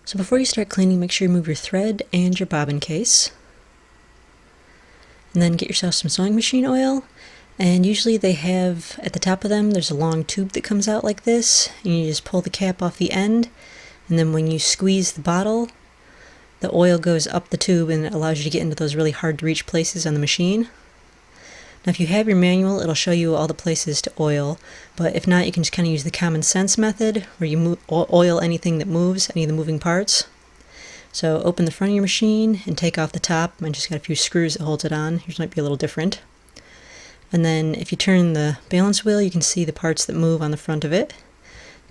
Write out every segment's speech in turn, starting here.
So before you start cleaning, make sure you move your thread and your bobbin case. And then get yourself some sewing machine oil. And usually they have, at the top of them, there's a long tube that comes out like this. And you just pull the cap off the end. And then when you squeeze the bottle, the oil goes up the tube and it allows you to get into those really hard to reach places on the machine. Now if you have your manual, it'll show you all the places to oil, but if not, you can just kind of use the common sense method where you oil anything that moves, any of the moving parts. So open the front of your machine and take off the top. I just got a few screws that holds it on. Yours might be a little different. And then if you turn the balance wheel, you can see the parts that move on the front of it.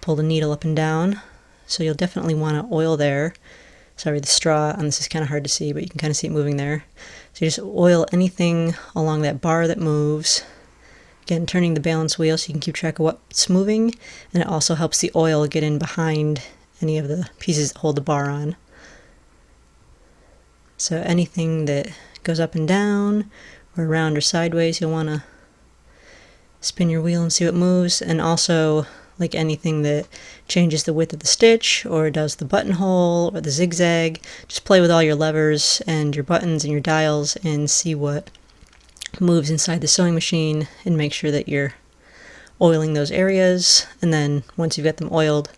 Pull the needle up and down. So you'll definitely want to oil there. Sorry, the straw on this is kind of hard to see, but you can kind of see it moving there. So you just oil anything along that bar that moves. Again, turning the balance wheel so you can keep track of what's moving, and it also helps the oil get in behind any of the pieces that hold the bar on. So anything that goes up and down, or around or sideways, you'll want to spin your wheel and see what moves, and also like anything that changes the width of the stitch or does the buttonhole or the zigzag, just play with all your levers and your buttons and your dials and see what moves inside the sewing machine and make sure that you're oiling those areas. And then once you've got them oiled,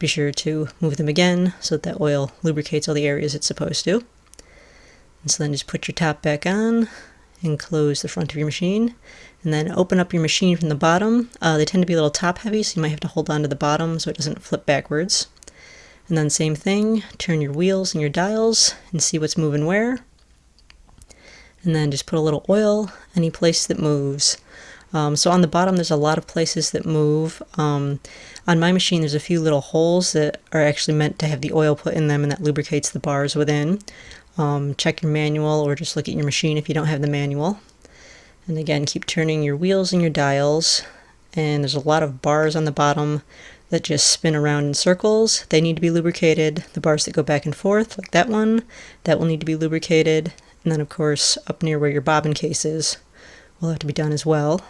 be sure to move them again so that that oil lubricates all the areas it's supposed to. And so then just put your top back on and close the front of your machine. And then open up your machine from the bottom. They tend to be a little top heavy, so you might have to hold on to the bottom so it doesn't flip backwards. And then same thing, turn your wheels and your dials and see what's moving where. And then just put a little oil any place that moves. So on the bottom there's a lot of places that move. On my machine there's a few little holes that are actually meant to have the oil put in them, and that lubricates the bars within. Check your manual or just look at your machine if you don't have the manual. And again, keep turning your wheels and your dials. And there's a lot of bars on the bottom that just spin around in circles. They need to be lubricated. The bars that go back and forth, like that one, that will need to be lubricated. And then of course, up near where your bobbin case is, will have to be done as well.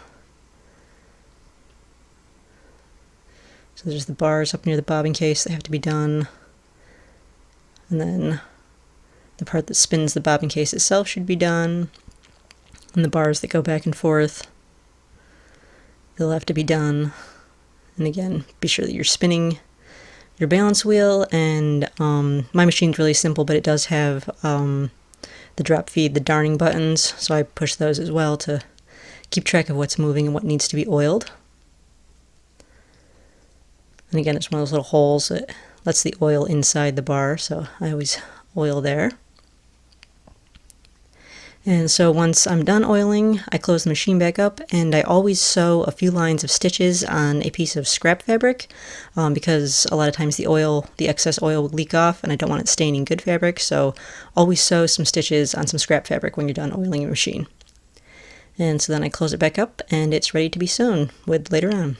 So there's the bars up near the bobbin case that have to be done. And then the part that spins the bobbin case itself should be done. And the bars that go back and forth, they'll have to be done. And again, be sure that you're spinning your balance wheel. And my machine's really simple, but it does have the drop feed, the darning buttons, so I push those as well to keep track of what's moving and what needs to be oiled. And again, it's one of those little holes that lets the oil inside the bar, so I always oil there. And so once I'm done oiling, I close the machine back up, and I always sew a few lines of stitches on a piece of scrap fabric because a lot of times the excess oil will leak off, and I don't want it staining good fabric, so always sew some stitches on some scrap fabric when you're done oiling your machine. And so then I close it back up, and it's ready to be sewn with later on.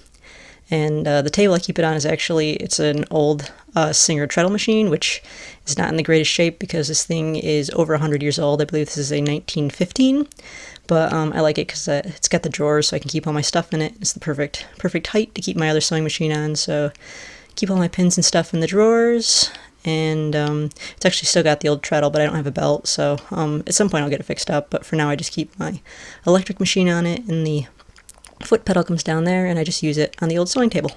And the table I keep it on is it's an old Singer treadle machine, which is not in the greatest shape because this thing is over 100 years old. I believe this is a 1915, but I like it because it's got the drawers so I can keep all my stuff in it. It's the perfect height to keep my other sewing machine on, so keep all my pins and stuff in the drawers. And it's actually still got the old treadle, but I don't have a belt, so at some point I'll get it fixed up, but for now I just keep my electric machine on it, and the foot pedal comes down there, and I just use it on the old sewing table.